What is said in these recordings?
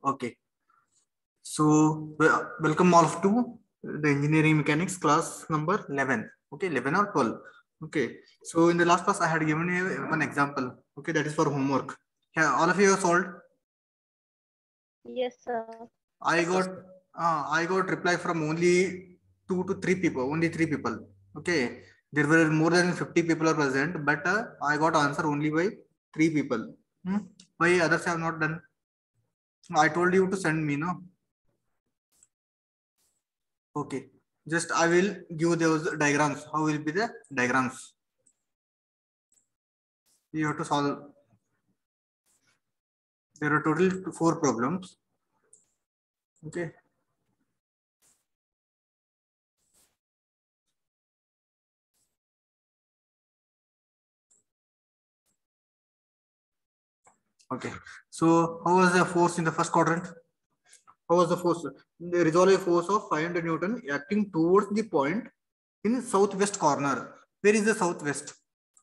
Okay. So welcome all to the engineering mechanics class number 11. Okay, 11 or 12. Okay. So in the last class I had given you one example. Okay, that is for homework. Yeah, all of you have solved. Yes, sir. I got reply from only 2 to 3 people. Only 3 people. Okay. There were more than 50 people are present, but I got answer only by 3 people. Why others have not done? I told you to send me, no? Okay, just I will give those diagrams. How will be the diagrams? You have to solve. There are total 4 problems. Okay. Okay. So how was the force in the first quadrant? How was the force? The resolve force of 500 Newton acting towards the point in southwest corner. Where is the southwest?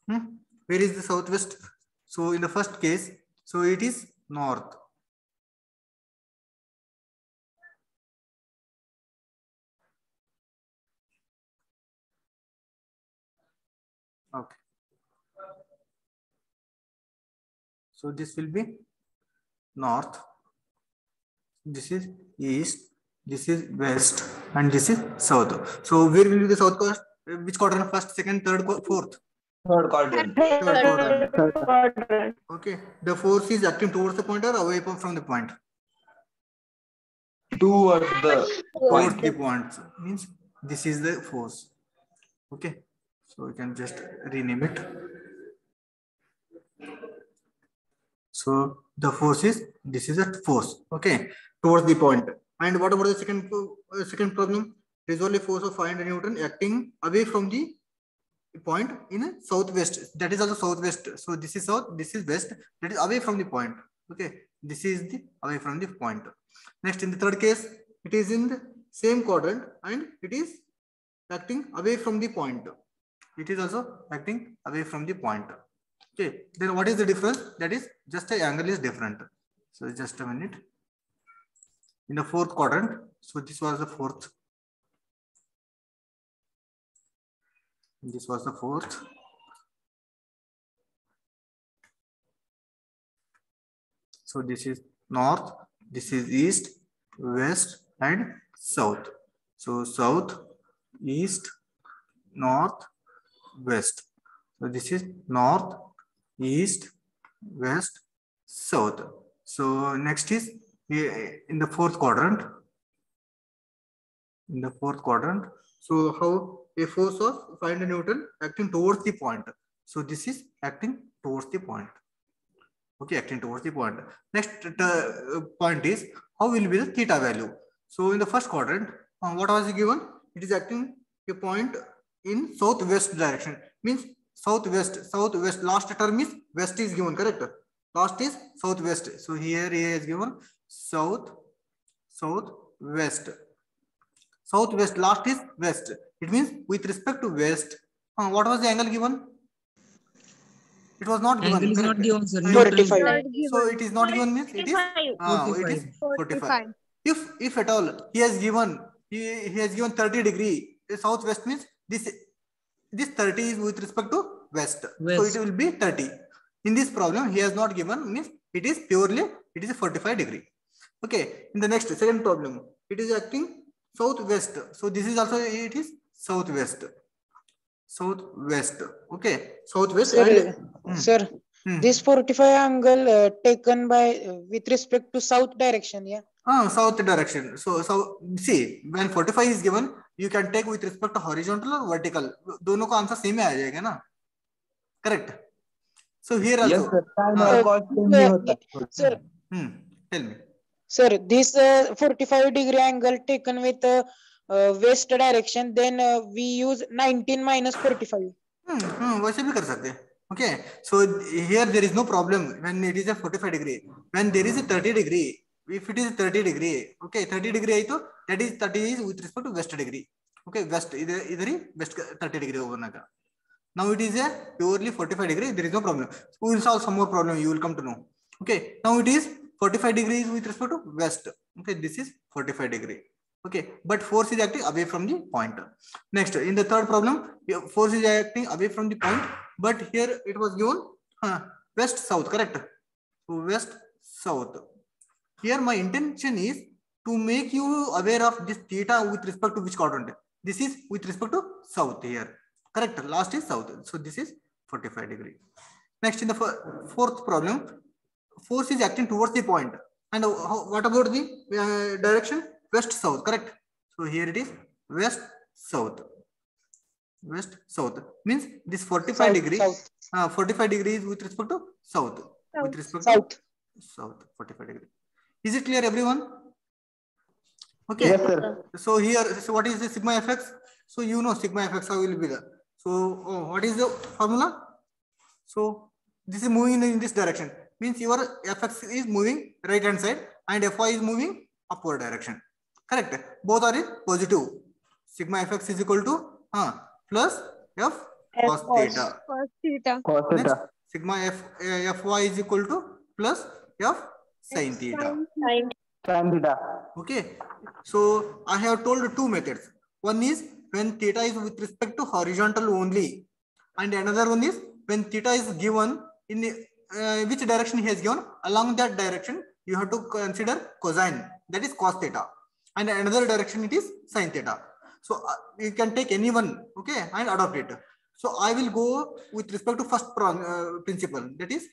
Where is the southwest? So in the first case, so it is north. Okay. So this will be north. This is east, this is west, and this is south. So where will be the south coast? Which quadrant? First, second, third, fourth? Third quadrant. Third quadrant. Okay. The force is acting towards the point or away from the point? Towards the point. Means this is the force. Okay. So we can just rename it. So the force is, this is a force. Okay. Towards the point. And what about the second problem? Resolve a force of 500 Newton acting away from the point in southwest. That is also southwest. So this is south, this is west. That is away from the point. Okay. This is the away from the point. Next, in the third case, it is in the same quadrant and it is acting away from the point. It is also acting away from the point. Okay. Then what is the difference? That is just the angle is different. So just a minute. In the fourth quadrant, so this was the fourth. This was the fourth. So this is north, this is east, west, and south. So south, east, north, west. So this is north, east, west, south. So next is in the fourth quadrant. In the fourth quadrant. So how a force of 500 Newton acting towards the point. So this is acting towards the point. Okay, acting towards the point. Next point is how will be the theta value. So in the first quadrant, what was given? It is acting a point in southwest direction. Means southwest. Last term is west is given, correct? Last is southwest. So here he is given southwest. Southwest, last is west. It means with respect to west, what was the angle given? It was not given. Angle is not given, sir. 45. So it is not given means it is 45. If at all he has given 30 degree southwest means this 30 is with respect to west. So it will be 30. In this problem he has not given means it is a 45 degree. Okay. In the next second problem, it is acting southwest. So this is also it is southwest. Okay. Southwest. Sir, this 45 angle taken by with respect to south direction, yeah. South direction. So see, when 45 is given, you can take with respect to horizontal or vertical. दोनों का answer same आ जाएगा ना? Correct. So here also. Yes, sir. Tell me. Sir, this 45 degree angle taken with west direction, then we use 19 minus 45. वैसे भी कर सकते हैं. Okay. So here there is no problem when it is a 45 degree. When there is a 30 degree, if it is 30 degree, okay, 30 degree है तो that is 30 is with respect to west degree. Okay, west इधर ही west 30 degree होगा का. Now it is a purely 45 degree. There is no problem. We will solve some more problem. You will come to know. Okay. Now it is 45 degrees with respect to west. Okay, this is 45 degree. Okay, but force is acting away from the point. Next, in the third problem, force is acting away from the point, but here it was given west south, correct? So west south. Here my intention is to make you aware of this theta with respect to which quadrant. This is with respect to south here, correct? Last is south, so this is 45 degree. Next, in the fourth problem, force is acting towards the point, and what about the direction? West south, correct? So here it is west south. West south means this 45 South, degree south. 45 degrees with respect to south. With respect South. to south, 45 degree. Is it clear, everyone? Okay. Yes, sir. So here, so what is the sigma fx? So you know sigma fx how will be there. So what is the formula? So this is moving in this direction, means your fx is moving right hand side and fy is moving upward direction, correct? Both are in positive. Sigma fx is equal to plus f cos theta. Cos theta. Cos Next, theta. sigma fy is equal to plus f sin theta. Sin theta. Okay, so I have told two methods. One is when theta is with respect to horizontal only, and another one is when theta is given in which direction he has given. Along that direction, you have to consider cosine, that is cos theta, and another direction it is sin theta. So you can take any one, okay, and adopt it. So I will go with respect to first principle, that is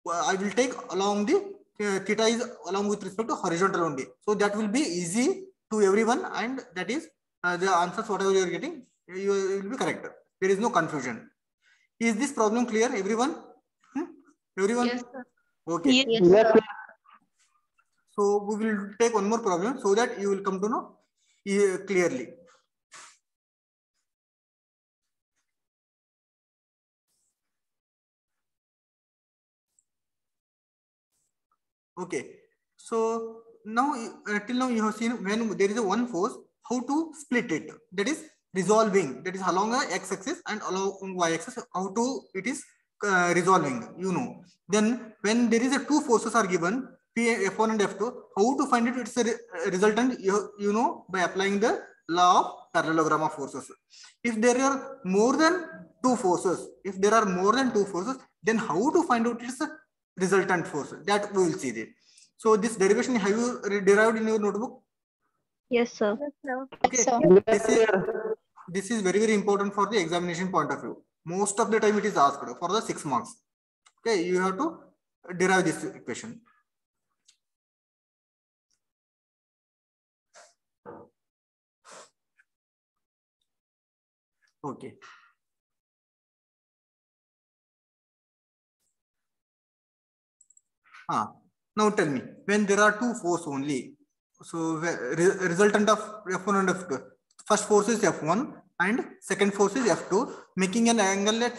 I will take along the theta is along with respect to horizontal only. So that will be easy to everyone, and that is the answers whatever you are getting, you will be correct. There is no confusion. Is this problem clear, everyone? Everyone? Yes, sir. Okay. Yes, Yes, sir. sir. So we will take one more problem so that you will come to know clearly. Okay. So now till now you have seen when there is a one force, how to split it. That is resolving. That is along a x-axis and along y-axis. How to it is resolving. You know. Then when there is a two forces are given, F1 and F2, how to find it? It's a resultant. You know, by applying the law of parallelogram of forces. If there are more than two forces, then how to find out its resultant force? That we will see there. So this derivation have you derived in your notebook? Yes, sir. Okay. Yes, sir. This is very, very important for the examination point of view. Most of the time it is asked for the 6 marks. Okay, you have to derive this equation. Okay. Now tell me, when there are two forces only, so resultant of F1 and F2, first force is F1 and second force is F2, making an angle at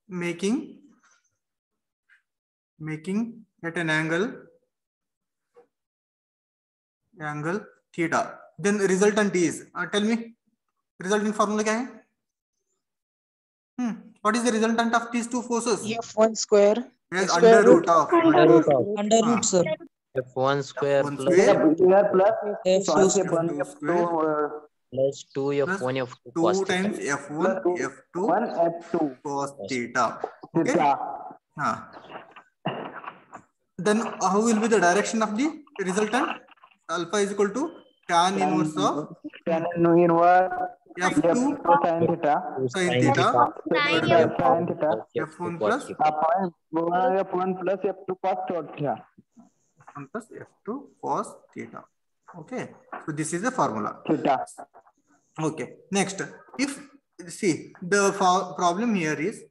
making at an angle theta. Then resultant is tell me, resultant formula क्या है? What is the resultant of these two forces? F1 square. Yes, Square under root of Under root, sir. F1 square F1 plus square Here plus F2 F1, F2 F2, square plus 2 plus F1 F2 2 cos theta. times F1 F2 1 F2 cos theta. Okay. theta. Then how will be the direction of the resultant? Alpha is equal to tan inverse of Tan inverse F2 sin theta. sin theta Sin theta. F1 plus F1 plus F2 cos theta. F1 plus F2 cos theta. Okay. So this is the formula. Theta. Okay. Next, if see the problem here is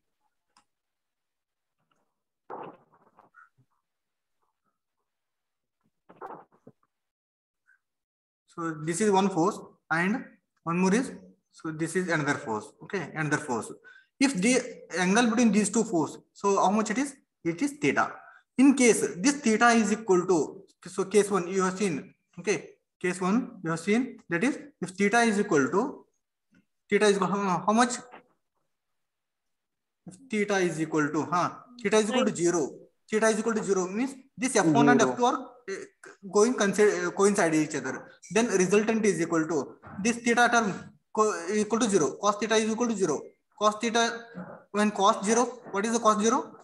so this is one force and one more is so this is another force. Okay, another force. If the angle between these two forces, so how much it is? It is theta. In case this theta is equal to, so case 1 you have seen, okay, case 1 you have seen, that is if theta is equal to how much? If theta is equal to theta is equal to 0. theta is equal to 0 means this F1 and F2 are going coincide each other. Then resultant is equal to this theta term equal to 0. Cos theta is equal to 0. Cos theta, when cos 0, what is the cos 0?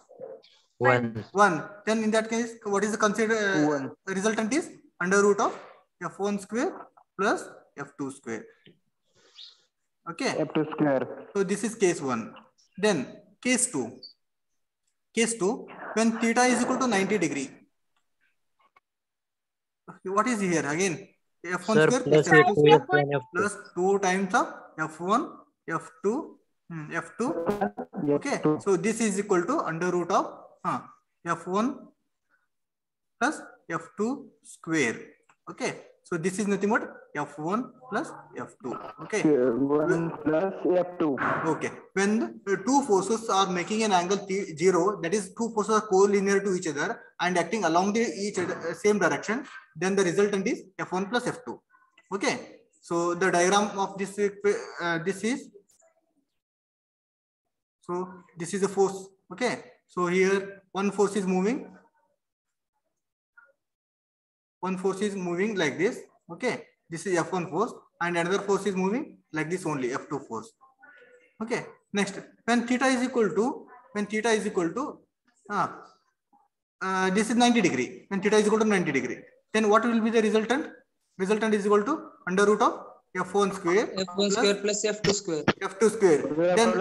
1. 1. Then in that case, what is the considered resultant is under root of F1 square plus F2 square. Okay. F2 square. So this is case 1. Then case 2. Case 2, when theta is equal to 90 degree. What is here again? F1 Sir, square plus plus F2 F2, square F1, F2. plus 2 times of F1, F2, F2. Okay. So this is equal to under root of F1 plus F2 square. Okay. So this is nothing but F1 plus F2. Okay. 1 plus F2. Okay. When the two forces are making an angle 0, that is two forces are collinear to each other and acting along the each same direction, then the resultant is F1 plus F2. Okay. So the diagram of this is so this is a force. Okay. So here one force is moving. One force is moving like this. Okay. This is F1 force and another force is moving like this only, F2 force. Okay. Next, when theta is equal to this is 90 degree. When theta is equal to 90 degree, then what will be the resultant? Resultant is equal to under root of F1 square F1 square plus F2 square. F2 square. Then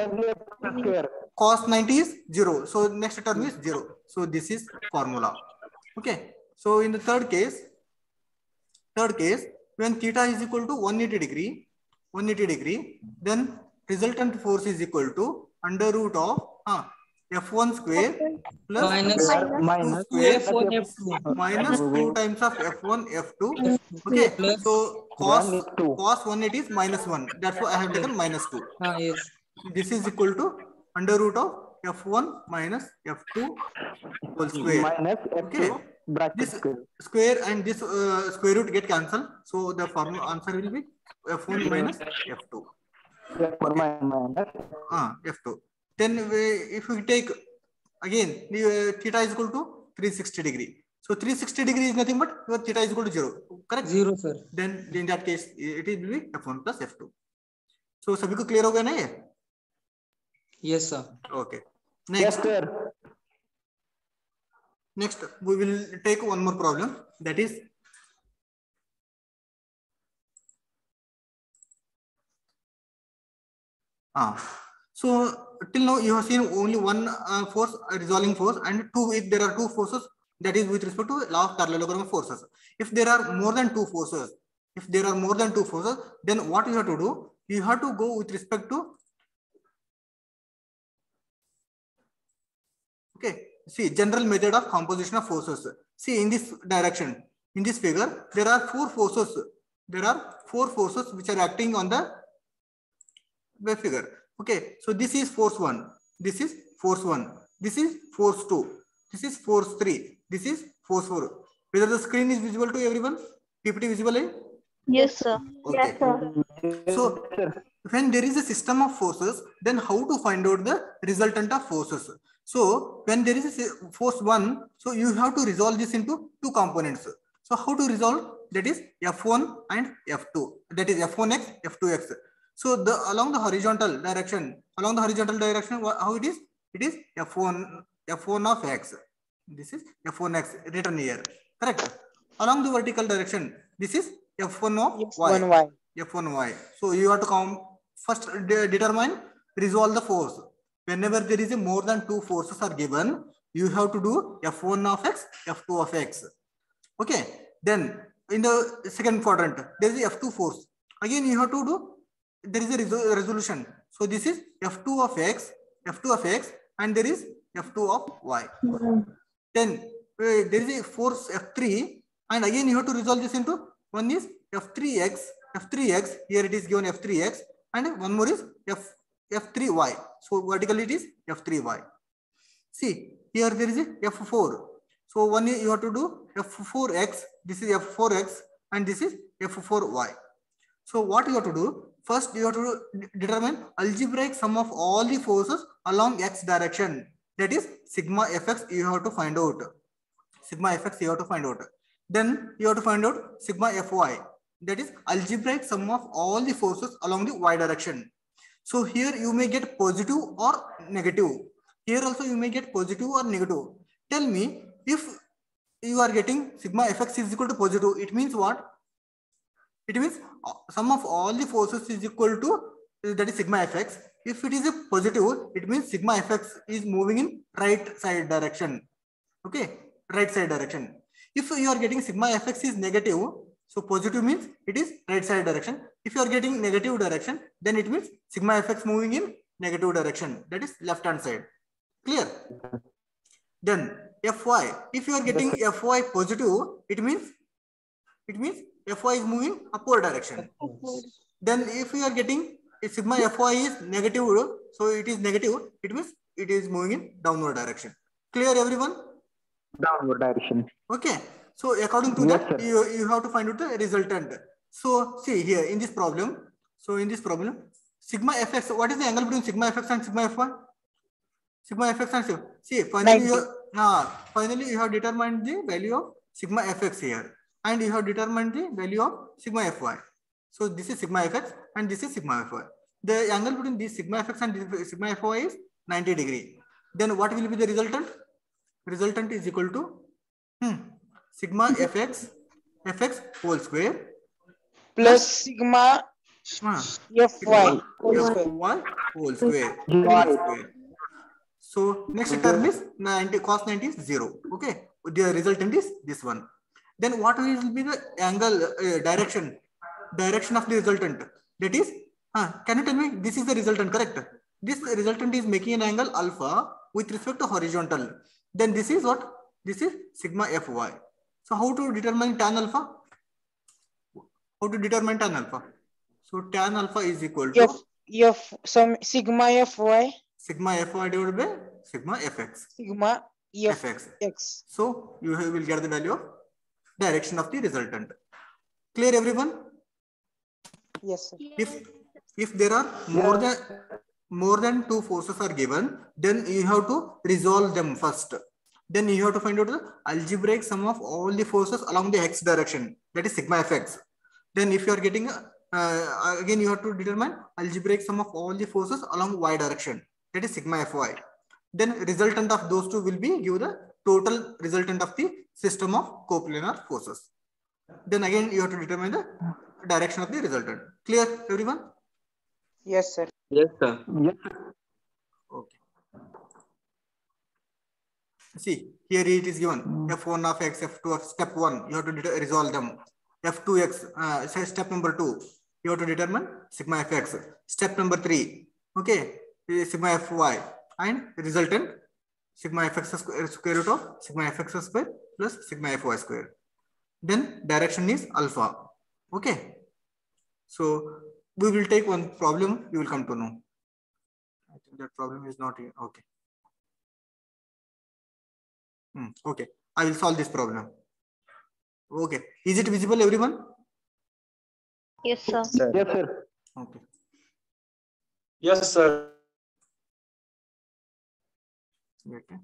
cos 90 is 0. So next term is 0. So this is formula. Okay. So in the third case, when theta is equal to 180 degree, then resultant force is equal to under root of F1 square plus Minus minus 2 square F1, F2. minus 2 times of F1, F2. Okay. Plus So cos 2. 180 is minus 1. That's why I have taken minus 2. Yes. This is equal to under root of F1 minus F2 whole square. Minus F2 Okay. bracket This square. square and this square root get cancelled. So the formula answer will be F1 minus F2. F1 minus. F2. Then if we take again the theta is equal to 360 degree. So 360 degree is nothing but your theta is equal to 0. Correct? 0, sir. Then in that case it will be F1 plus F2. So सभी को clear हो गया ना ये? Yes, sir. Okay. Yes, Next. sir. Next, we will take one more problem, that is so till now you have seen only one force, resolving force, and two if there are two forces, that is with respect to law of parallelogram of forces. If there are more than two forces, then what you have to do? You have to go with respect to see general method of composition of forces. See in this direction, in this figure, there are four forces. There are four forces which are acting on the figure. Okay, so this is force 1. This is force 1. This is force 2. This is force 3. This is force 4. Whether the screen is visible to everyone? PPT visible? Yes, sir. Okay. Yes, sir. So when there is a system of forces, then how to find out the resultant of forces? So when there is a force 1, so you have to resolve this into two components. So how to resolve? That is F1 and F2. That is F1x, F2x. So along the horizontal direction, how it is? It is F1 of x. This is F1x written here. Correct? Along the vertical direction, this is F1 of y. F1y. So you have to first determine, resolve the force. Whenever there is a more than two forces are given, you have to do F1 of x, F2 of x. Okay. Then in the second quadrant, there is a F2 force. Again, you have to do, there is a resolution. So this is F2 of x, and there is F2 of y. Then there is a force F3, and again you have to resolve this into, one is F3x, here it is given F3x, and one more is F3y. So vertically it is F3y. See, here there is a F4. So one is you have to do F4x, this is F4x, and this is F4y. So what you have to do? First, you have to determine algebraic sum of all the forces along x direction. that is sigma fx you have to find out. Sigma fx you have to find out. Then you have to find out sigma fy, that is algebraic sum of all the forces along the y direction. So here you may get positive or negative. Here also you may get positive or negative. Tell me, if you are getting sigma fx is equal to positive, it means what? It means sum of all the forces is equal to, that is sigma fx. If it is a positive, it means sigma fx is moving in right side direction. Okay, right side direction. If you are getting sigma fx is negative, so positive means it is right side direction. If you are getting negative direction, then it means sigma fx moving in negative direction, that is left hand side. Clear? Then fy, if you are getting fy positive, it means fy is moving upward direction. Then if you are getting sigma fy is negative, so it is negative, it means it is moving in downward direction. Clear everyone? Downward direction. Okay. So according to Yes, that, sir. you have to find out the resultant. So see here in this problem. So in this problem, sigma fx, what is the angle between sigma fx and sigma fy? Sigma fx and sigma. See, finally you have determined the value of sigma fx here, and you have determined the value of sigma fy. So this is sigma fx and this is sigma fy. The angle between this sigma fx and this sigma fy is 90 degree. Then what will be the resultant? Resultant is equal to sigma fx whole square plus sigma fy whole square. fy whole square. Right. So next term is 90, cos 90 is 0. Okay, the resultant is this one. Then what will be the angle direction of the resultant? That is, can you tell me, this is the resultant, correct? This resultant is making an angle alpha with respect to horizontal. Then this is what? This is sigma fy. So how to determine tan alpha? How to determine tan alpha? So tan alpha is equal to some sigma fy divided by sigma fx. sigma fx. x. So you will get the value of direction of the resultant. Clear everyone? Yes, sir. If there are more than two forces are given, then you have to resolve them first. Then you have to find out the algebraic sum of all the forces along the x direction, that is sigma fx. Then if you are getting again you have to determine algebraic sum of all the forces along y direction, that is sigma fy. Then resultant of those two will be give the total resultant of the system of coplanar forces. Then again you have to determine the direction of the resultant. Clear everyone? Yes, sir. Yes, sir. Yes. Okay. See, here it is given f1 of x, f2 of step 1, you have to resolve them. f2x, say step number 2, you have to determine sigma fx. Step number 3, okay, sigma fy, and resultant sigma fx square root of sigma fx square plus sigma fy square. Then direction is alpha. Okay. So we will take one problem, you will come to know. I think that problem is not here. Okay. Okay, I will solve this problem. Okay, is it visible everyone? Yes, sir. Yes, sir. Okay. Yes, sir. Okay.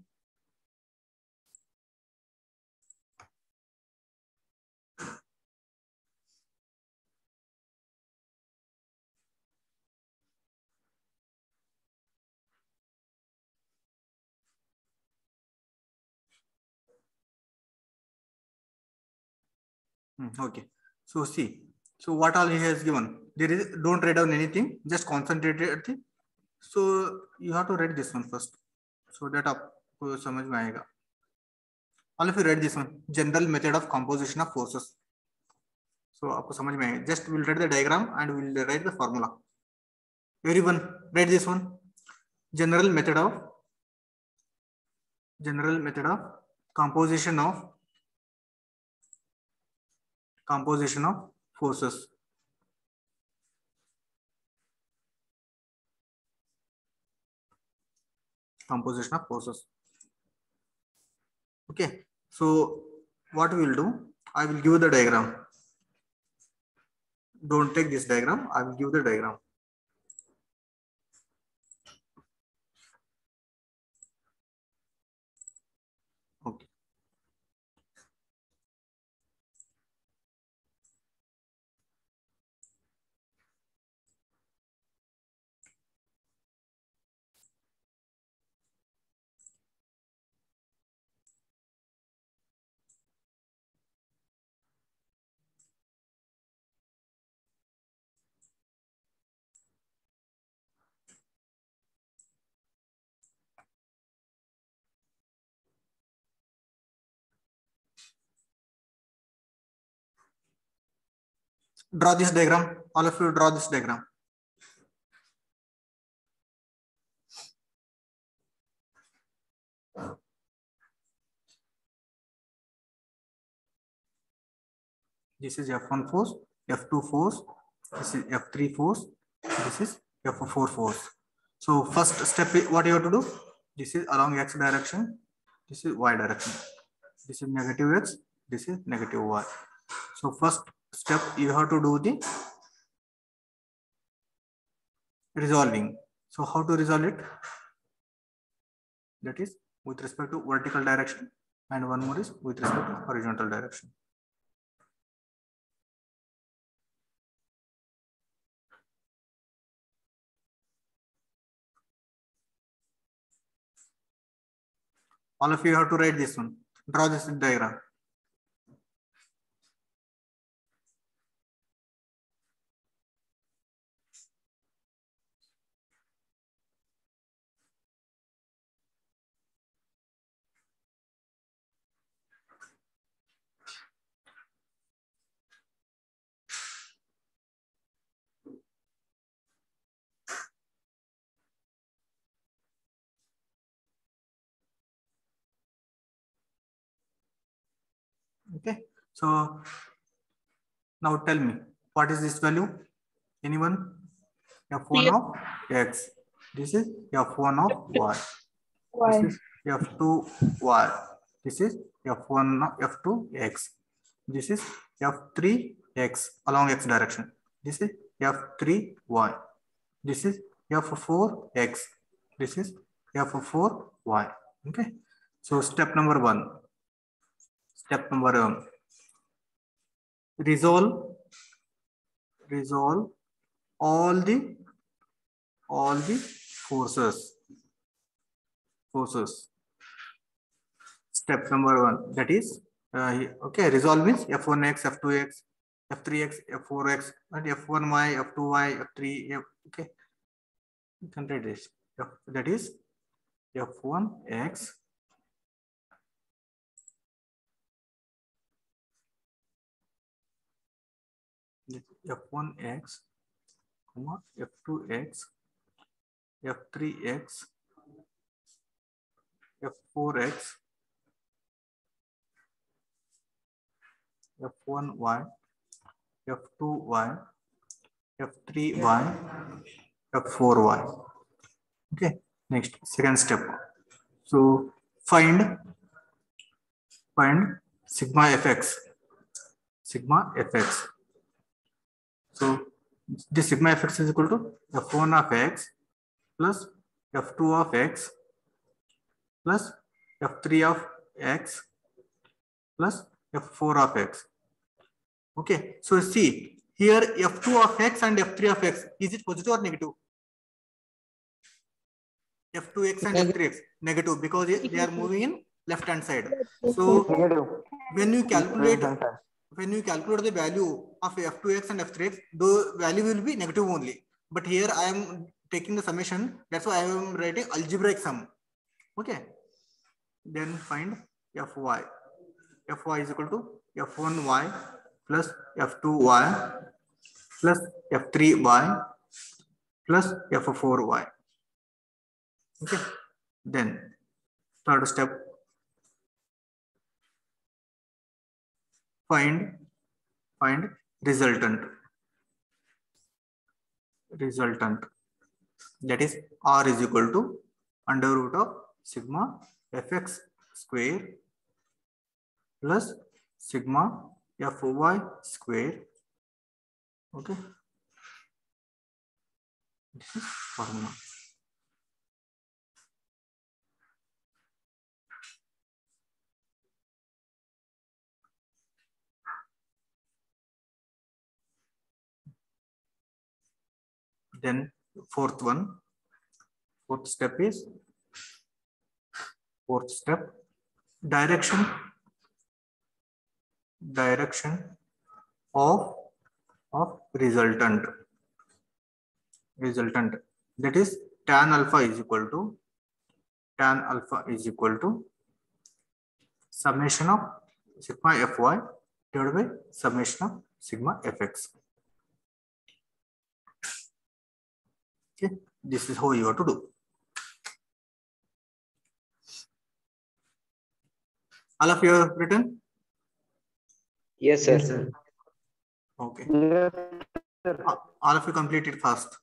Okay, so see, so what all he has given, there is, don't write down anything, just concentrate at the, so you have to write this one first, so that आपको समझ में आएगा. All of you read this one, general method of composition of forces. So आपको समझ में आएगा. Just we'll write the diagram and we'll write the formula. Everyone read this one, general method of composition of forces. Composition of forces. Okay, so what we will do, I will give the diagram. Don't take this diagram, I will give the diagram. Okay. Draw this diagram. All of you draw this diagram. This is F1 force, F2 force, this is F3 force, this is F4 force. So first step, what you have to do? This is along X direction, this is Y direction. This is negative X, this is negative Y. So first step, you have to do the resolving. So how to resolve it? That is with respect to vertical direction, and one more is with respect to horizontal direction. All of you have to write this one. Draw this diagram. Okay, so now tell me, what is this value? Anyone? F1 of X. This is F1 of Y. This is F2Y. This is F1 of F2X. This is F3X along X direction. This is F3Y. This is F4X. This is F4Y. Okay. So step number 1. Step number 1. Resolve all the forces. Step number 1, that is okay, resolve means F1x, F2x, F3x, F4x, and F1y, F2y, F3. Okay, you can write this. That is F1x, F1x, F2x, F3x, F4x, F1y, F2y, F3y, F4y. Okay, next, second step. So find sigma fx. So this sigma fx is equal to f1 of x plus f2 of x plus f3 of x plus f4 of x. Okay, so see here f2 of x and f3 of x, is it positive or negative? F2x and F3x negative, because they are moving in left hand side. So Negative. when you calculate the value of F2x and F3x, the value will be negative only. But here I am taking the summation, that's why I am writing algebraic sum. Okay, then find Fy. Fy is equal to F1y plus F2y plus F3y plus F4y. Okay, then third step, find resultant. That is R is equal to under root of sigma fx square plus sigma fy square. Okay, this is formula. Then fourth step is direction of resultant. That is tan alpha is equal to summation of sigma fy divided by summation of sigma fx. Okay, this is how you have to do. All of you have written? Yes, sir. Okay. Yes, sir. All of you complete it fast.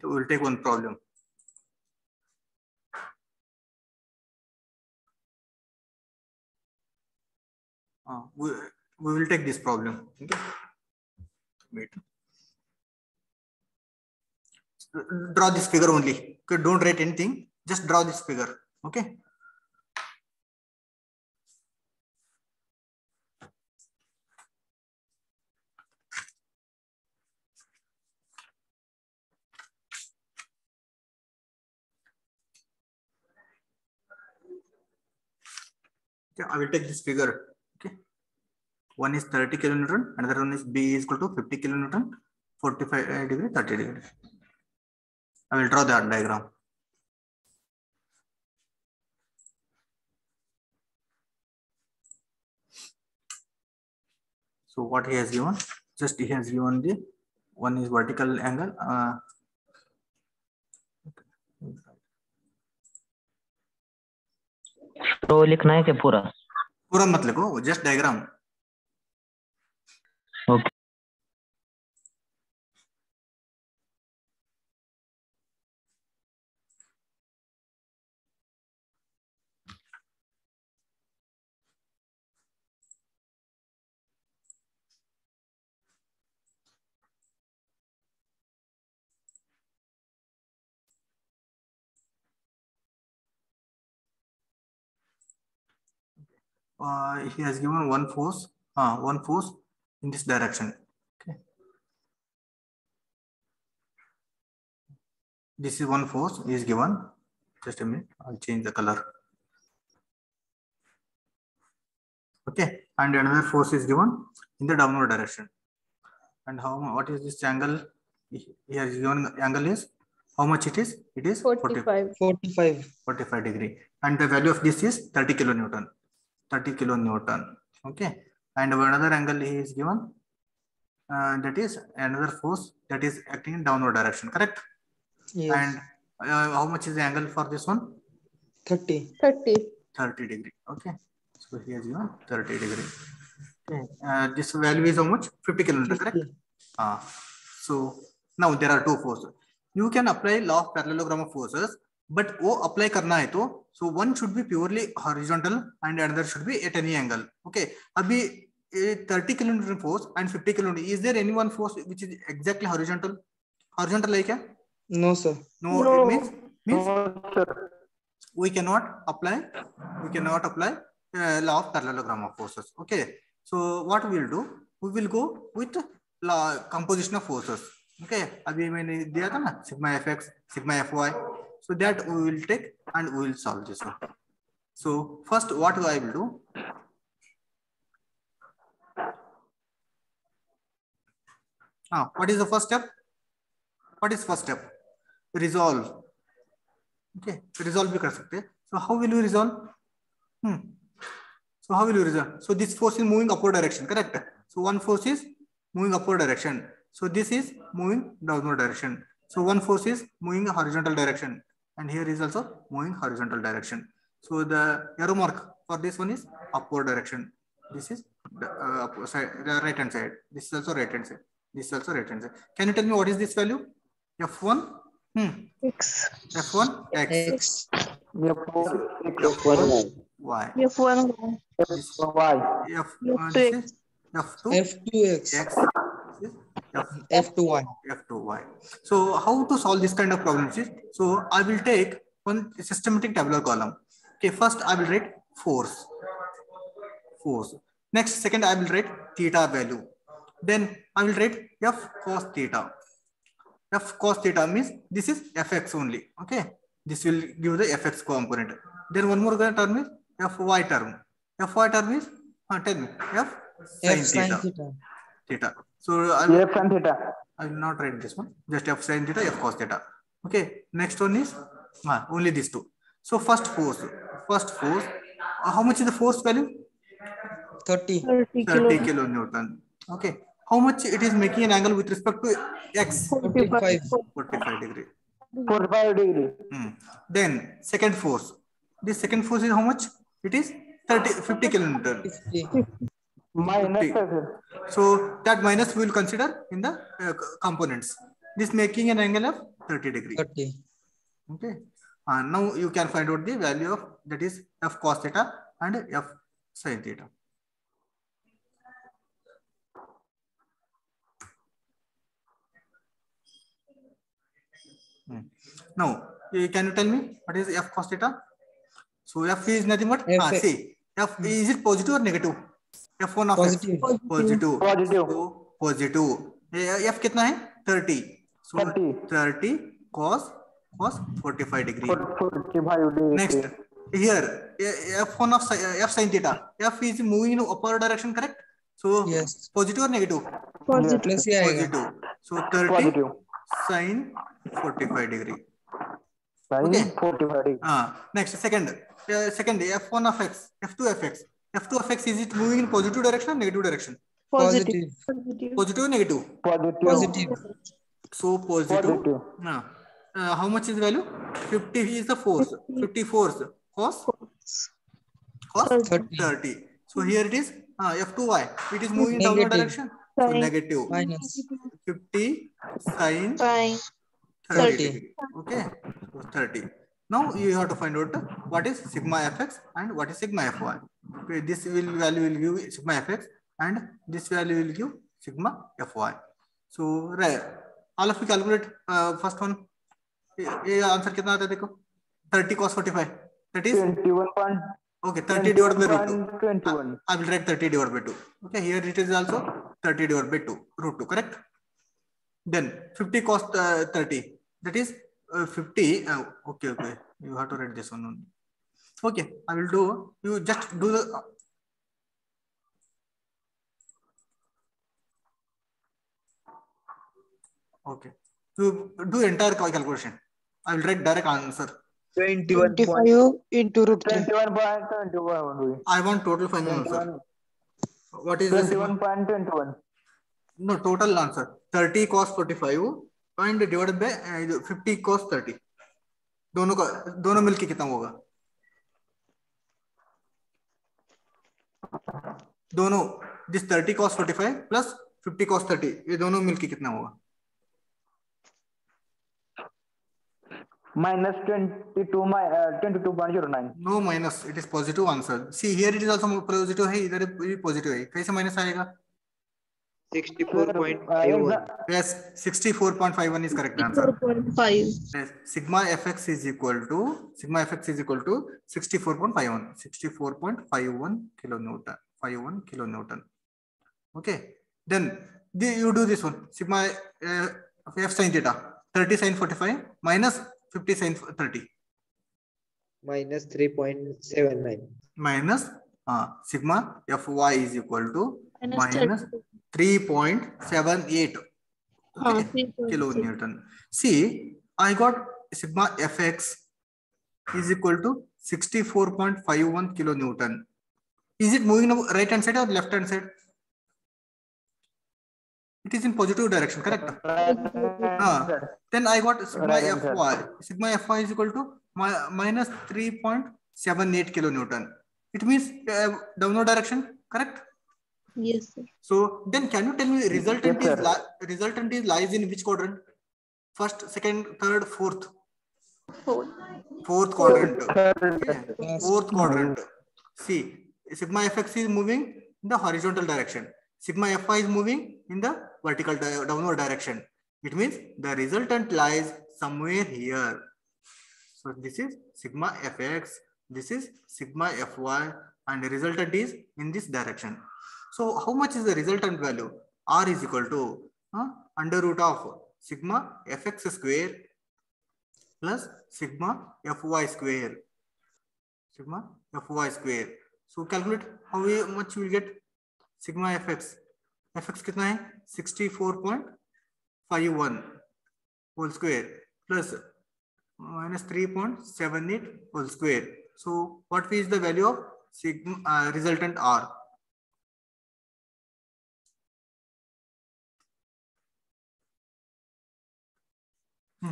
We will take one problem. We will take this problem. Okay. Wait. Draw this figure only. Okay, don't write anything. Just draw this figure. Okay. Okay, I will take this figure. Okay. One is 30 kilonewton, another one is B is equal to 50 kilonewton, 45 degree, 30 degree. I will draw that diagram. So what he has given? Just he has given the one is vertical angle. तो लिखना है क्या पूरा? पूरा मत लिखो, just diagram. Okay. He has given one force in this direction. Okay. This is one force is given. Just a minute, I'll change the color. Okay, and another force is given in the downward direction. And what is this angle? He has given angle is how much it is? It is 45. 45 degree. And the value of this is 30 kilonewton. 30 kilonewton. Okay. And another angle he is given. That is another force that is acting in downward direction. Correct? Yes. And how much is the angle for this one? 30. 30 degree. Okay. So he has given 30 degree. Okay. This value is how much? 50 kilonewton. Correct? So now there are two forces. You can apply law of parallelogram of forces, but वो apply करना है तो so one should be purely horizontal and another should be at any angle. Okay. अभी 30 kilonewton force and 50 kilonewton. Is there any one force which is exactly horizontal? Horizontal है क्या? No, sir. No. It means No, sir. we cannot apply law of parallelogram of forces. Okay. So what we will do? We will go with composition of forces. Okay. अभी मैंने दिया था ना sigma fx, sigma fy. So that we will take and we will solve this one. So first, what I will do? What is the first step? What is first step? Resolve. Okay. Resolve भी कर सकते हैं. So how will you resolve? So how will you resolve? So this force is moving upward direction. Correct. So one force is moving upward direction. So this is moving downward direction. So one force is moving a horizontal direction, and here is also moving horizontal direction. So the arrow mark for this one is upward direction. This is the right hand side. This is also right hand side. This is also right hand side. Can you tell me what is this value? F1 X. F1 X, X. F4 F4 Y. F1 This Y. this is F2 F2X. X. This is F2Y. F2Y. So how to solve this kind of problems is, so I will take one systematic tabular column. Okay, first I will write force. Next, second I will write theta value. Then I will write F cos theta. F cos theta means this is Fx only. Okay, this will give the Fx component. Then one more term is Fy term. Fy term is tell me F sin F sin theta. theta. So I will, F and theta. I will not write this one. Just F sin theta, F cos theta. Okay. Next one is only these two. So first force. How much is the force value? 30. 30 kilonewton. Okay. How much it is making an angle with respect to X? 45. 45 degree. 45 degree. Then second force. This second force is how much? It is 50 kilonewton. 50. Minus 50. So that minus we will consider in the components. This making an angle of 30 degree. 30. Okay. Now you can find out the value of that is F cos theta and F sin theta. Now, can you tell me what is F cos theta? So F is nothing but see F is it positive or negative? F1 of Positive. X. Positive. Positive. So, positive. F कितना है? 30. So 30 cos 45 degree. 45 degree. Next, here F1 of F sin theta. F is moving in upper direction, correct? So Yes. positive or negative? Positive. Plus ही आएगा. Positive. So 30 Positive. sin 45 degree. Sin Okay. 45 degree. Next, second F1 of X, F2 of X. F2 of X, is it moving in positive direction or negative direction? Positive. Positive or negative? Positive. Positive. So positive. Positive. How much is the value? 50 is the force. 50 force. Cos 30. So here it is F2Y. It is moving in downward Negative. direction. So negative. Minus 50 sin Fine. 30 30. degree. Okay. So 30. Now you have to find out what is sigma fx and what is sigma fy. Okay, this value will give sigma fx and this value will give sigma fy. So all of you calculate first one. ये answer कितना आता है देखो 30 cos 45 that is 21. okay 30 divided by root 2. 21. I will write 30 divided by 2. Okay, here it is also 30 divided by 2 root 2, correct? Then 50 cos 30 that is 50. Okay, you have to write this one only. Okay, I will do. You just do the. Okay, you do entire calculation. I will write direct answer. 25 into root 3. 21.21. I want total final answer. What is the sigma? 21.21. No, total answer 30 cos 45 and divided by 50 cos 30. दोनों मिलके कितना होगा? दोनों this 30 cos 45 plus 50 cos 30 ये दोनों मिलके कितना होगा? Minus 22.09. No minus, it is positive answer. See here it is also positive है, इधर भी positive है. कैसे minus आएगा? 64.51. Yes, 64.51 is correct answer. 4.5. Yes, sigma fx is equal to 64.51. 64.51 kilonewton. 51 kilonewton. Okay. Then you do this one. Sigma f sin theta 30 sin 45 minus 50 sin 30. Minus 3.79. Minus sigma fy is equal to minus 3.78 kilonewton. See, I got sigma fx is equal to 64.51 kilonewton. Is it moving on right hand side or left hand side? It is in positive direction, correct? Then I got sigma fy. Sigma fy is equal to minus 3.78 kilonewton. It means downward direction, correct? Yes, sir. So then can you tell me resultant Yes, is lies in which quadrant? first, second, third, fourth Fourth. quadrant. Okay. Yes. Fourth quadrant. See, sigma fx is moving in the horizontal direction. Sigma fy is moving in the vertical downward direction. It means the resultant lies somewhere here. So this is sigma fx, this is sigma fy, and the resultant is in this direction. So how much is the resultant value? R is equal to under root of sigma fx square plus sigma fy square. Sigma fy square. So calculate how much you will get. Sigma fx. Fx कितना है? 64.51 whole square plus minus 3.78 whole square. So what is the value of sigma resultant R?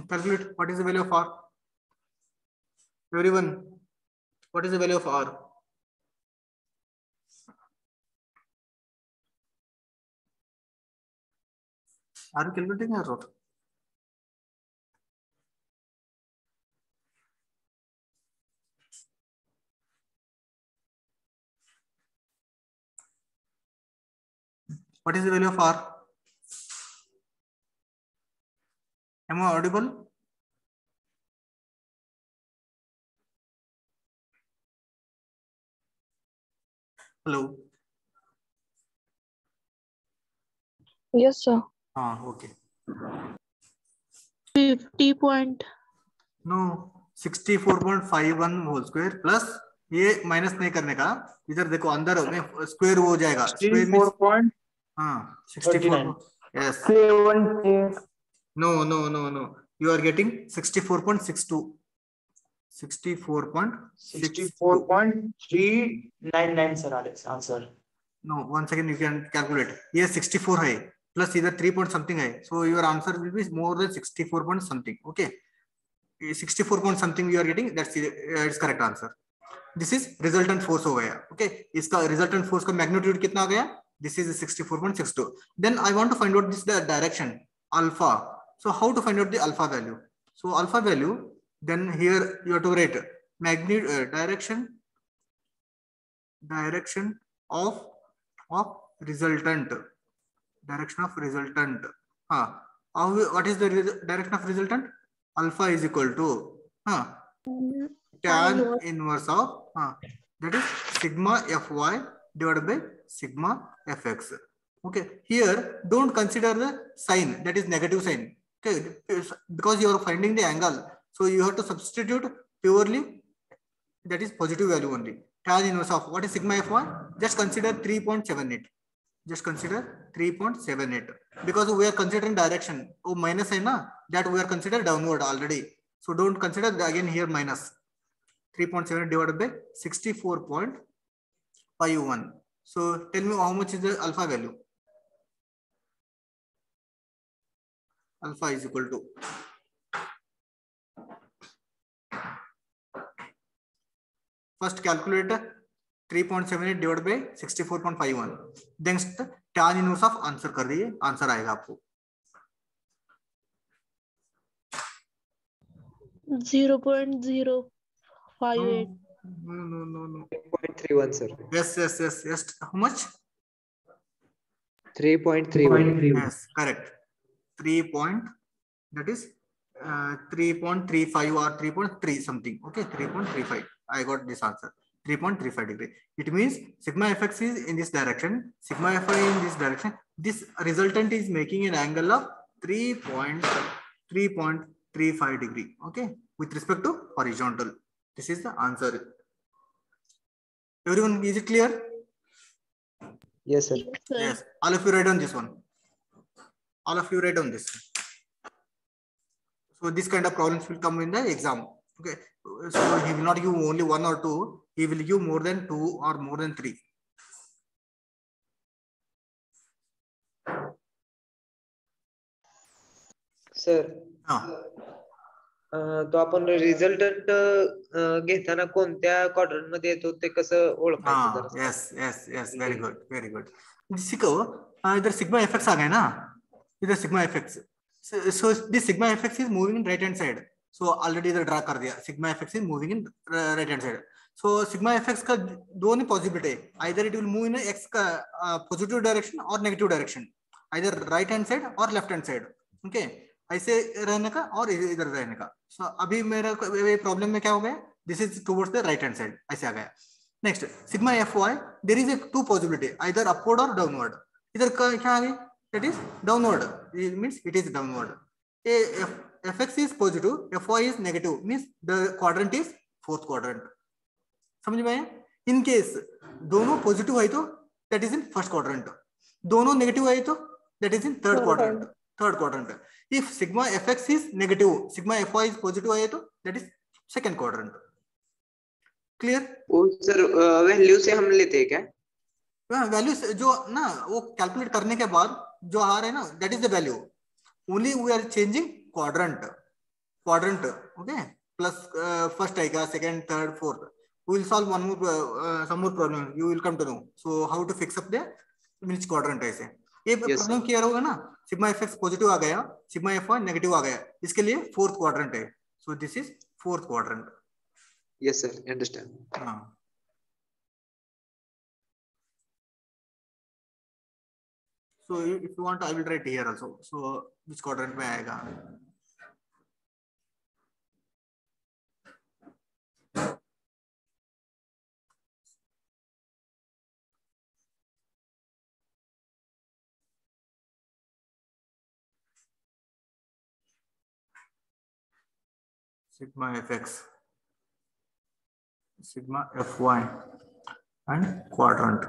Calculate what is the value of R. Everyone, what is the value of R? Are you calculating or not? What is the value of R? Am I audible? Hello. Yes, sir. Okay. 50 point. No, 64.51 whole square plus ये minus नहीं करने का, इधर देखो अंदर में square हो जाएगा. Square means 64. Yes. 70. No. You are getting 64.62. 64.399 sir answer. No, 1 second, you can calculate. ये 64 है plus इधर 3 point something है, so your answer will be more than 64 point something. Okay, 64 point something you are getting. That's it's correct answer. This is resultant force हो गया. Okay, इसका resultant force का magnitude कितना आ गया? This is 64.62. Then I want to find out this direction alpha. So how to find out the alpha value? So alpha value, then here you have to write magnitude direction of resultant. Direction of resultant. What is the direction of resultant? Alpha is equal to tan inverse of that is sigma fy divided by sigma fx. Okay, here don't consider the sign, that is negative sign. Okay, because you are finding the angle, so you have to substitute purely that is positive value only. Tan inverse of what is sigma fy? Just consider 3.78. Just consider 3.78 because we are considering direction. Oh, minus hai na, that we are considered downward already. So don't consider again here minus. 3.7 divided by 64.51. So tell me how much is the alpha value? Alpha is equal to first calculate 3.78 divided by 64.51. Then tan inverse of answer कर दिए, answer आएगा आपको 0.058. No. 3.31, sir. Yes. How much? 3.31. Yes, correct. 3.35 or 3.3 something. Okay, 3.35. I got this answer. 3.35 degree. It means sigma fx is in this direction, sigma fy in this direction. This resultant is making an angle of 3.35 degree. Okay, with respect to horizontal. This is the answer. Everyone, is it clear? Yes, sir. Yes. All of you write on this one. All of you write on this. So this kind of problems will come in the exam. Okay. So he will not give only 1 or 2. He will give more than 2 or more than 3. Sir तो आपण resultant घेताना कोणत्या quadrant मध्ये येतो ते कसं ओळखायचं जरा? Yes. Very good. Sikho, इधर सिग्मा एफएक्स आ गए ना, इधर sigma FX So this sigma fx is moving in right hand side. So already इधर ड्रा कर दिया, sigma fx is moving in right hand side. So sigma fx का दो नहीं possibility है, either it will move in x का positive direction or negative direction, either right hand side or left hand side. Okay, ऐसे रहने का और इधर रहने का. So अभी मेरा प्रॉब्लम में क्या हो गया, this is towards the right hand side, ऐसे आ गया. Next sigma fy, there is a two possibility, either upward or downward. इधर क्या आ गई, that is downward, it means it is downward. Fx is positive, fy is negative, means the quadrant is fourth quadrant. समझ में आया? In case दोनों positive है तो that is in first quadrant, दोनों negative है तो that is in third quadrant. If sigma fx is negative, sigma fy is positive है तो that is second quadrant. Clear? वो सर वैल्यू से हम लेते हैं क्या? वैल्यू जो ना वो कैलकुलेट करने के बाद जो आ रहा है ना, that is the value. Only we are changing quadrant. Okay, plus first आएगा, second, third, fourth. We will solve one more some more problem, you will come to know so how to fix up the which quadrant. ऐसे ये problem clear होगा ना. Sigma FX positive आ गया, sigma FY negative आ गया, इसके लिए fourth quadrant है. So this is fourth quadrant. Yes sir, understand. हां, so if you want I will write here also. So which quadrant में आएगा? Sigma fx, sigma fy and quadrant.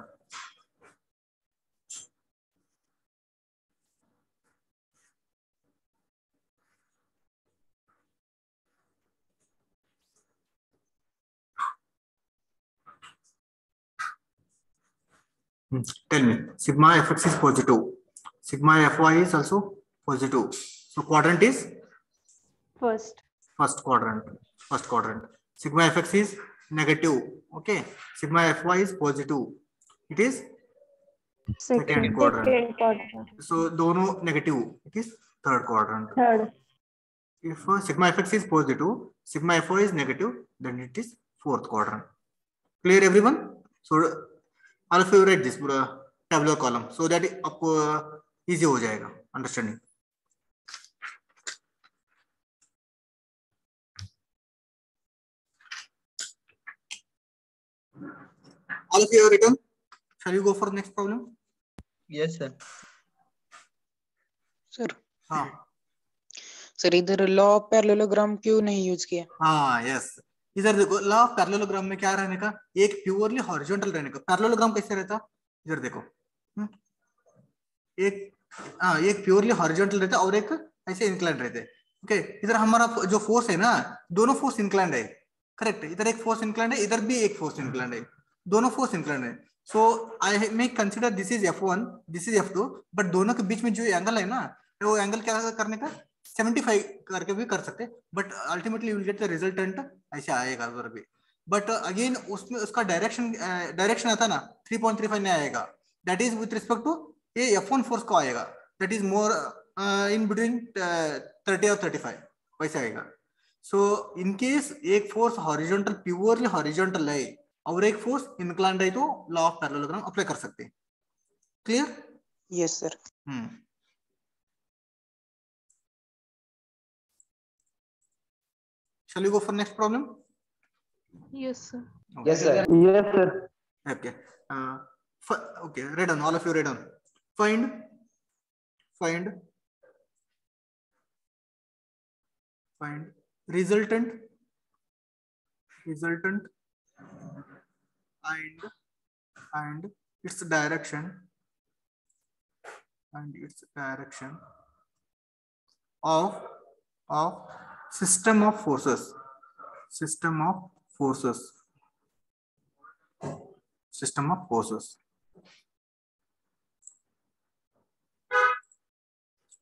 Tell me, sigma fx is positive, sigma fy is also positive, so quadrant is first quadrant. Sigma fx is negative, okay, sigma fy is positive, it is second quadrant. So दोनों negative, it is third quadrant. If sigma fx is positive, sigma fy is negative, then it is fourth quadrant. Clear everyone? So all of you write this tabular column so that आपको easy हो जाएगा understanding. All of you have written. Shall we go for next problem? Yes sir. Sir हाँ sir इधर law of parallelogram क्यों नहीं use किया? हाँ yes, इधर देखो लॉ ऑफ पैरेललोग्राम में क्या रहने का, एक प्योरली हॉरिजॉन्टल रहने का. पैरेललोग्राम कैसे रहता, इधर देखो, एक प्योरली हॉरिजॉन्टल रहता और एक ऐसे इंक्लाइंड रहते. ओके, इधर हमारा जो फोर्स है ना, दोनों फोर्स इंक्लाइंड है. करेक्ट, इधर एक फोर्स इंक्लाइंड है, इधर भी एक फोर्स इंक्लाइंड है, दोनों फोर्स इंक्लाइंड है. So I may consider this is F1, this is F2, but दोनों के बीच में जो एंगल है ना, वो एंगल क्या करने का, 75 करके भी कर सकते, but ultimately you will get the resultant ऐसे आएगा उधर भी. बट अगेन उसमें उसका डायरेक्शन आता ना 3.35 नहीं आएगा, that is with respect to ये F1 फोर्स को आएगा, that is more in between 30 और 35 वैसे आएगा. सो इन केस एक फोर्स हॉरिजॉन्टल, प्योरली हॉरिजॉन्टल है और एक फोर्स इंक्लाइंड है, तो लॉ ऑफ पैरेललोग्राम अप्लाई कर सकते हैं. Clear? Yes sir. Shall we go for next problem? Yes, sir. Okay. Yes sir. Yes, sir. Okay. Okay. Read on. All of you read on. Find resultant and its direction of system of forces.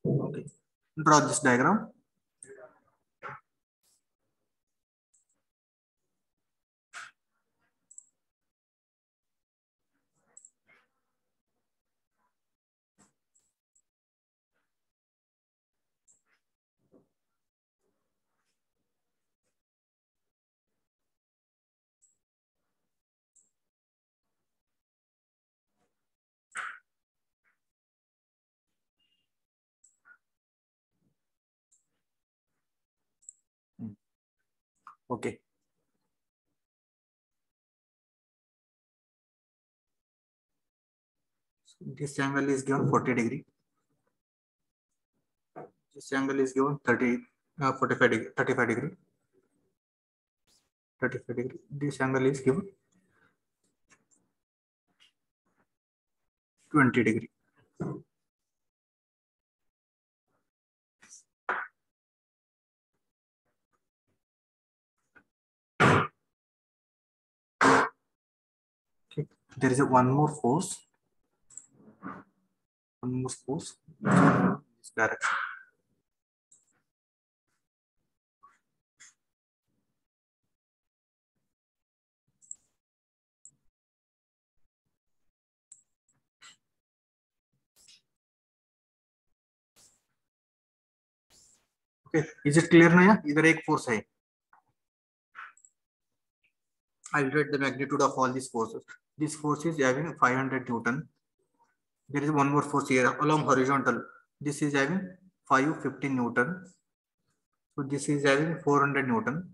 Okay, draw this diagram. Okay. So this angle is given 40 degree. This angle is given 45 degree, 35 degree. 35 degree. This angle is given 20 degree. Okay. There is one more force. One more force. This direction. Okay, is it clear now? इधर एक force है. I will write the magnitude of all these forces. This force is having 500 Newton. There is one more force here along horizontal. This is having 550 Newton. So this is having 400 Newton.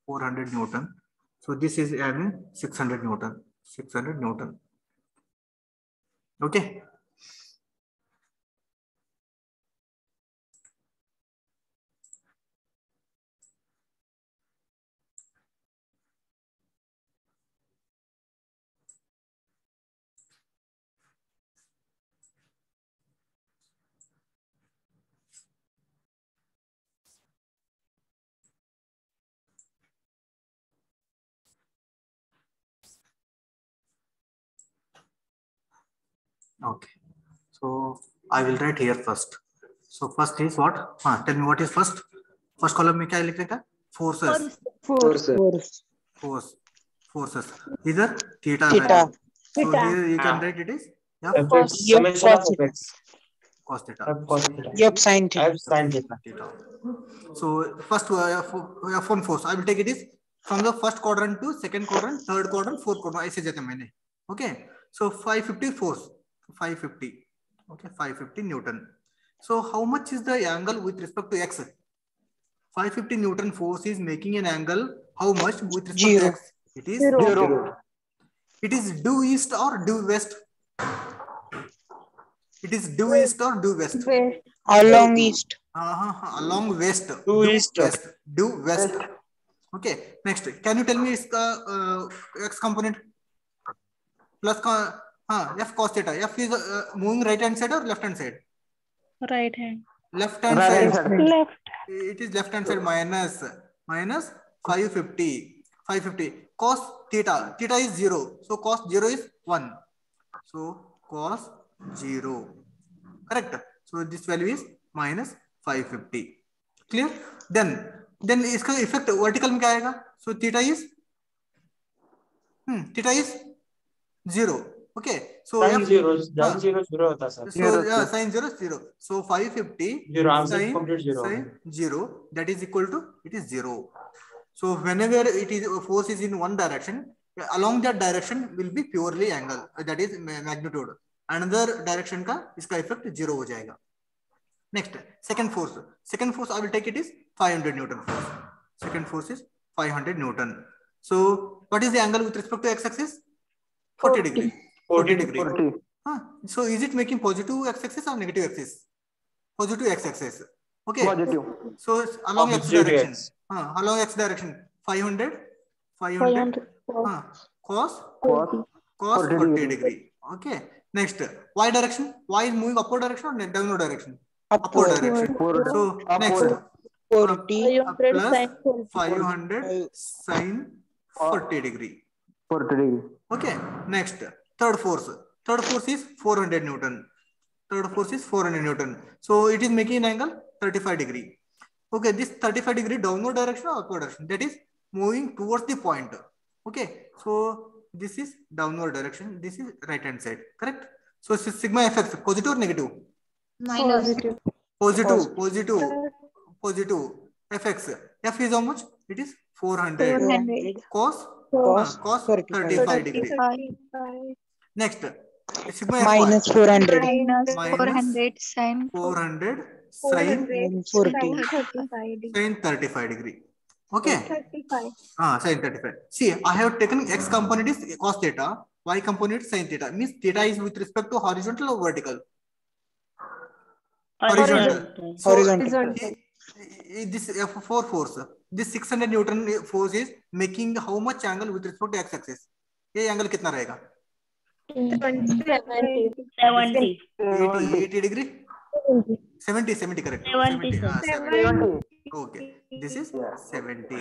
400 Newton. So this is having 600 Newton. 600 Newton. Okay. Okay, so I will write here first. So first is what? Tell me what is first. First column में क्या लिखेगा? Forces. Forces. Either theta. Theta. So here you can write it is Summation of fx. cos theta. Cos theta. Yep, sin theta. F sin theta. So first F1 force I will take it is from the first quadrant to second quadrant, third quadrant, fourth quadrant. ऐसे जाते मैंने. Okay. So 550 force. 550. Okay, 550 Newton. So how much is the angle with respect to x? 550 Newton force is making an angle. How much with respect to x? It is 0. It is due east or due west? It is due east or due west? Along east. Along west. Due east. West. Due west. Okay. Next, can you tell me इसका x component? Plus F cos theta. F is moving right hand side or left hand side? Right hand. Left hand side. Left. It is left hand side minus 550. 550. Cos theta. Theta is 0. So cos 0 is 1. So cos 0. Correct. So this value is minus 550. Clear? Then इसका effect vertical में क्या आएगा? So theta is 0. Okay. So Sin 0 होता sir. So sin 0. So 550 sin 0 that is equal to it is 0. So whenever it is force is in one direction, along that direction will be purely angle, that is magnitude. Another direction का इसका effect 0 हो जाएगा. Next, second force I will take it is 500 Newton force. Second force is 500 Newton. So what is the angle with respect to x-axis? 40 degree. 40 degree. 40. So is it making positive x-axis or negative axis? Positive x-axis. Okay. Positive. So it's along x direction. Along x direction. 500 cos 40 degree. Okay. Next, y direction. Y is moving upward direction or downward direction? Upward direction. So next, 40 plus 500 sin 40 degree. 40 degree. Okay. Next, third force. Third force is 400 Newton. Third force is 400 Newton. So it is making an angle 35 degree. Okay, this 35 degree downward direction or upward direction? That is moving towards the point. Okay, so this is downward direction. This is right hand side. Correct? So sigma fx positive or negative? Positive. Positive. Fx. F is how much? It is 400. 400. Cos 35 degree. Next, sigma minus 400. Minus Minus 400 sin 400 sin 40. 35 degree. sin 35 degree. Okay. 35. Sin 35. See, I have taken x component is cos theta, y component sin theta. Means theta is with respect to horizontal or vertical? Horizontal. So Horizontal. this F4 force, this 600 Newton force is making how much angle with respect to x axis? ये angle कितना रहेगा? 70. 80 degree? 70 correct. 70. 70. Okay, this is 70.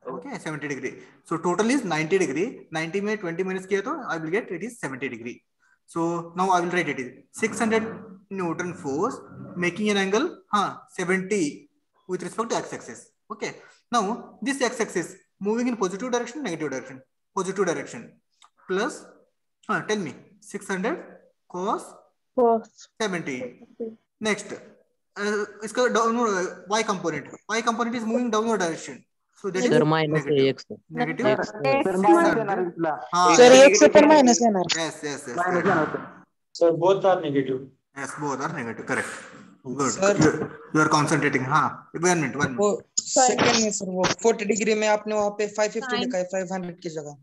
Okay, 70 degree. So total is 90 degree. 90 में 20 minutes किया तो I will get it is 70 degree. So now I will write it is 600 Newton force making an angle 70 with respect to x-axis. Okay. Now this x-axis moving in positive direction, negative direction. Positive direction plus. Tell me 600 cos 70. Next, इसका downward y component. Y component is moving downward direction. So that is Sir, minus negative. x. Negative. Sir minus येणार इथला. Sir एक से पण minus येणार. Yes. Minus येणार sir. So both are negative. Yes, both are negative. Correct. Good. Sir. You are concentrating. One minute. वो second में sir वो 40 डिग्री में आपने वहाँ पे 550 लिखा है 500 की जगह.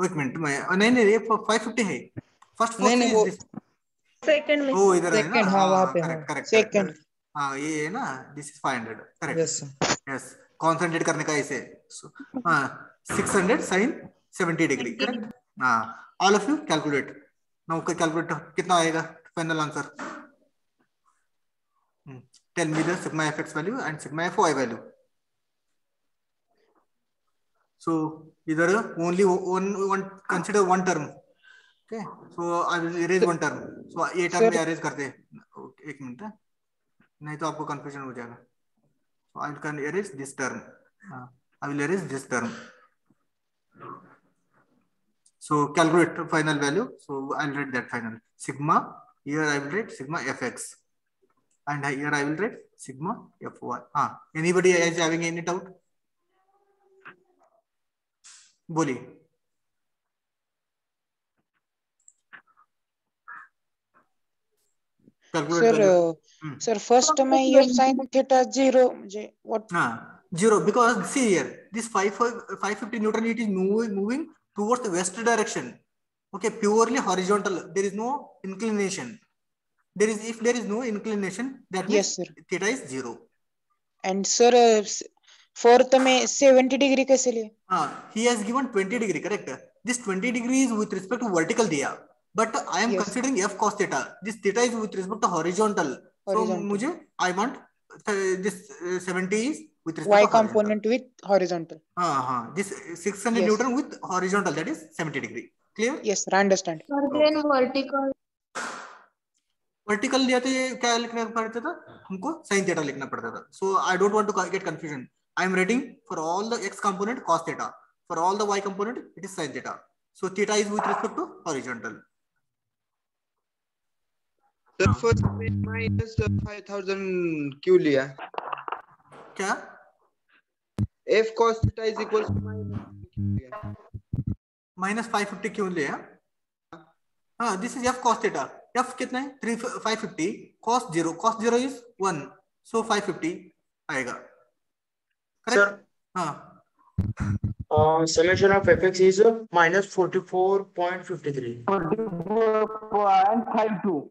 एक मिनट में नहीं ये 550 है. First force नहीं, is वो this. Second में. वो इधर है ना. Second, वहाँ पे correct. Second. ये है ना. This is 500. Correct. Yes sir. Yes. Concentrate करने का ऐसे. 600 sin 70 degree. Correct. All of you calculate. Now calculate कितना आएगा final answer. Tell me the sigma fx value and sigma fy value. So either only one consider one term. Okay. So I will erase one term. So ये term में erase करते हैं. एक minute नहीं तो आपको confusion हो जाएगा. So I can erase this term. I will erase this term. So calculate final value. So I'll write that final sigma. Here I will write sigma fx, and here I will write sigma fy. Anybody is having any doubt? बोलिए. Sir, first में ये sin theta 0 मुझे what? 0 because see here this 550 Newton it is moving towards the west direction. Okay, purely horizontal. There is no inclination. If there is no inclination, that means Yes, sir. theta is 0. And sir, fourth में 70 degree कैसे लिए? He has given 20 degree, correct? This 20 degree is with respect to vertical दिया, but I am considering f cos theta. This theta is with respect to horizontal. So मुझे I want this 70 is with respect Y to component with horizontal. This 600 Yes. Newton with horizontal, that is 70 degree. Clear? Yes, sir, I understand. Then vertical. Vertical लिया तो ये क्या लिखना पड़ता था हमको sin theta लिखना पड़ता था. So I don't want to get confusion. I am writing for all the x component cos theta, for all the y component it is sin theta. So theta is with respect to horizontal. Sir first में minus 5000 क्यों लिया? क्या? f cos theta is equals to minus 550 क्यों लिया? This is f cos theta. F कितना है? 550 cos 0 is 1, so 550 आएगा. Correct? Sir. Summation of fx is minus 44.53. 44.52.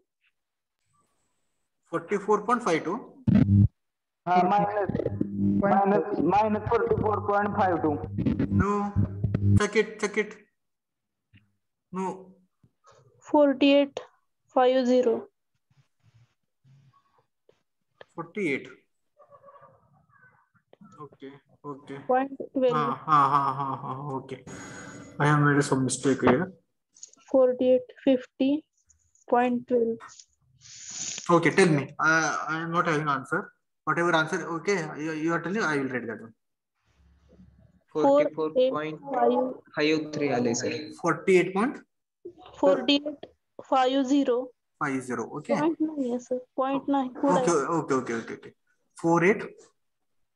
44.52. minus 44.52. No, check it. No. 48.50. 48. Okay. 0.12. Okay. I have made some mistake here. 48.50.12. Okay, tell me. I am not having answer. Whatever answer, okay, you are telling, I will write that one. 44.53 आले sir. 48.50. 48.50. Okay. 0.9 yes sir. 0.9. Okay. 48.50.12.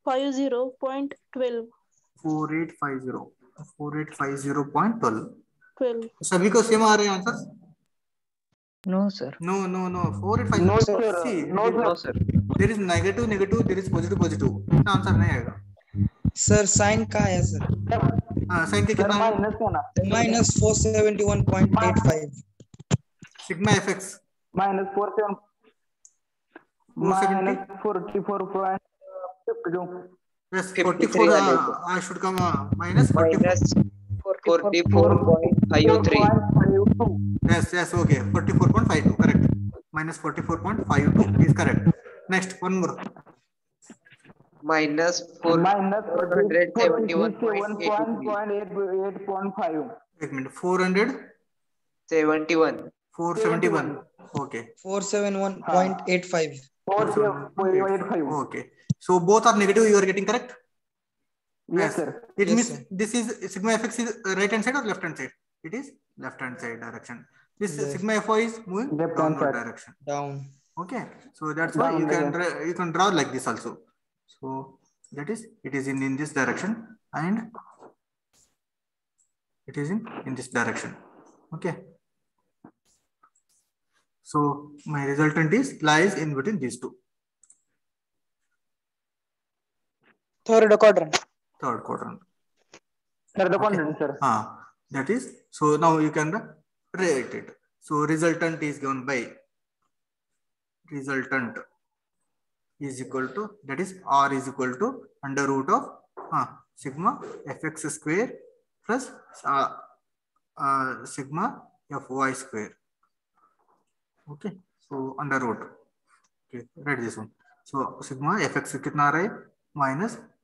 4850.12. 12. सभी को same आ रहे हैं answer? No, sir. No, no, no. 4 and 5. No, sir. See, No, sir. there is negative, negative. There is positive, positive. इसका answer नहीं आएगा. Sir sign का है सर साइन के कितना है? Minus 471.85 sigma fx minus 47 470. minus 44.52. Yes, 53 44. वाले को. I should come minus 44. Minus 44.53. 4.52. Yes, yes, okay. 44.52, correct. Minus 44.52 is correct. Next, one more. Minus Minus 471.83. 8.5. एक minute. 400, 71. 471. Okay. 471.85 4.85. Okay. So both are negative. You are getting correct. Yes, sir. It Yes, means sir. this is sigma fx is right hand side or left hand side? It is left hand side direction. This Left. sigma fy is moving Left hand downward side. direction. down Okay. So that's why you can draw like this also. So that is it is in this direction and it is in this direction. Okay. So my resultant is lies in between these two. Third quadrant. Third quadrant. Third quadrant, sir. That is, so now you can rate it. So resultant is given by resultant is equal to, that is R is equal to under root of sigma fx square plus sigma fy square. Okay, so under root. Okay, write this one. So sigma fx kitna aa raha hai?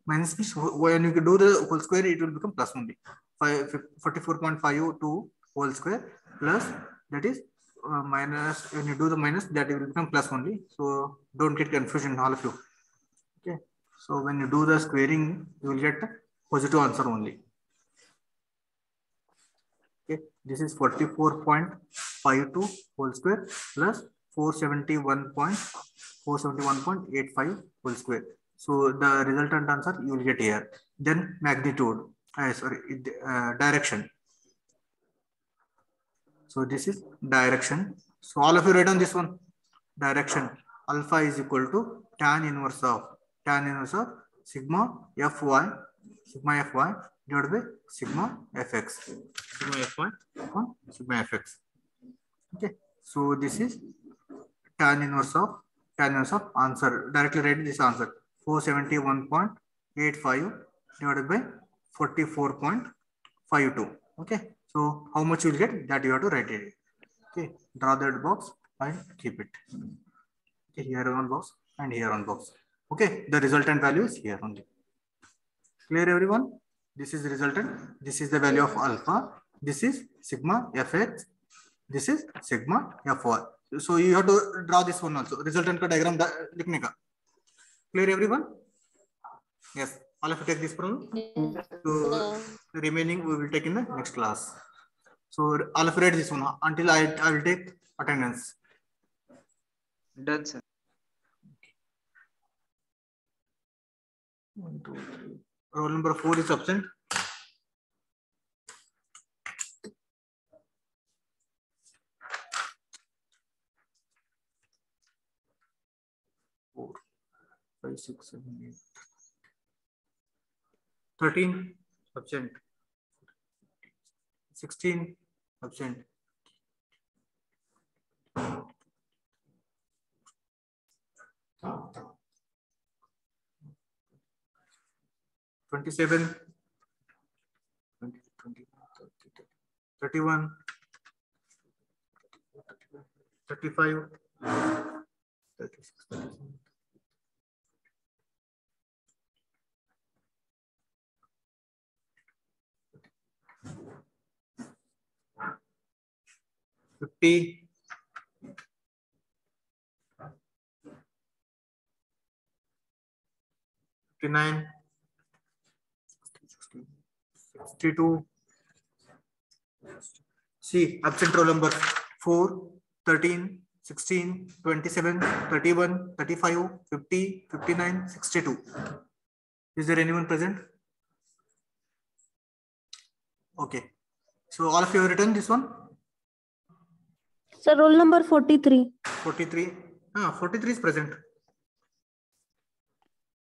Minus means when you do the whole square, it will become plus only. 44.52 whole square plus that is minus, when you do the minus, that will become plus only. So don't get confusion, all of you. Okay, so when you do the squaring, you will get positive answer only. Okay, this is 44.52 whole square plus 471.85 whole square. So the resultant answer you will get here. Then magnitude, direction. So this is direction. So all of you write on this one. Direction alpha is equal to tan inverse of sigma fy divided by sigma fx. Sigma fy upon sigma fx. Okay. So this is tan inverse of answer. Directly write this answer. 471.85 divided by 44.52. Okay. So how much you will get, that you have to write it. Okay. Draw that box and keep it. Okay. Here one box and here one box. Okay. The resultant value is here only. Clear everyone? This is the resultant. This is the value of alpha. This is sigma fx. This is sigma fy. So you have to draw this one also. Resultant ka diagram likhne ka. Clear everyone? Yes. All of you take this problem. So the remaining we will take in the next class. So all of you read this one until I will take attendance. Done, sir. 1, 2, 3. Roll number 4 is absent. Four, 5, 6, 7, 8. 13 absent. 16 absent. 27, 20, 30, 31, 35, 36, 37. 50, 59, 62. See, absent roll number 4, 13, 16, 27, 31, 35, 50, 59, 62. Is there anyone present? Okay. So all of you have written this one? Sir, roll number 43. 43. 43 is present.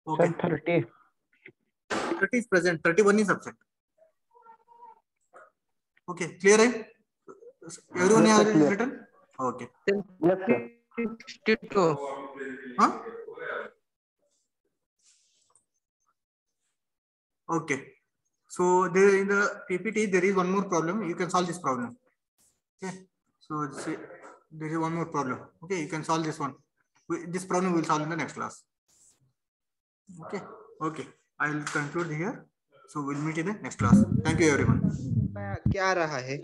Okay. Sir, 30. 30 is present. 31 is absent. Okay. Clear, right? Everyone Yes, sir, has clear. written? Okay. Yes, sir. 62. Huh? Okay. So there in the PPT, there is one more problem. You can solve this problem. Okay. So there is one more problem. Okay. You can solve this one. This problem we will solve in the next class. Okay. Okay. I will conclude here. So we'll meet in the next class. Thank you, everyone. क्या रहा है